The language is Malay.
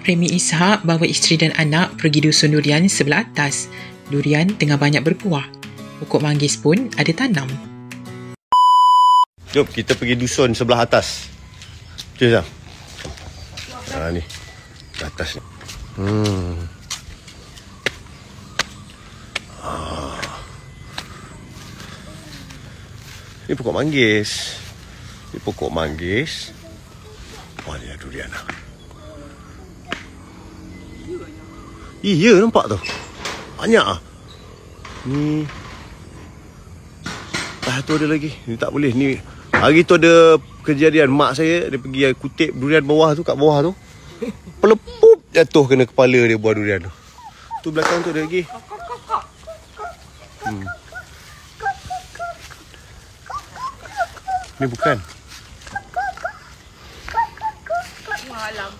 Remy Ishak bawa isteri dan anak pergi dusun durian sebelah atas. Durian tengah banyak berbuah. Pokok manggis pun ada tanam. Jom kita pergi dusun sebelah atas. Jom. Ni. Atas ni. Ni pokok manggis. Ni pokok manggis. Wah, ni ada durian lah. Ya, nampak tu. Banyak lah. Ni. Tu ada lagi. Ni tak boleh. Ni hari tu ada kejadian mak saya dia pergi kutip durian bawah tu, kat bawah tu. Pelepup jatuh kena kepala dia buah durian tu. Tu belakang tu ada lagi. Ni bukan. Malam.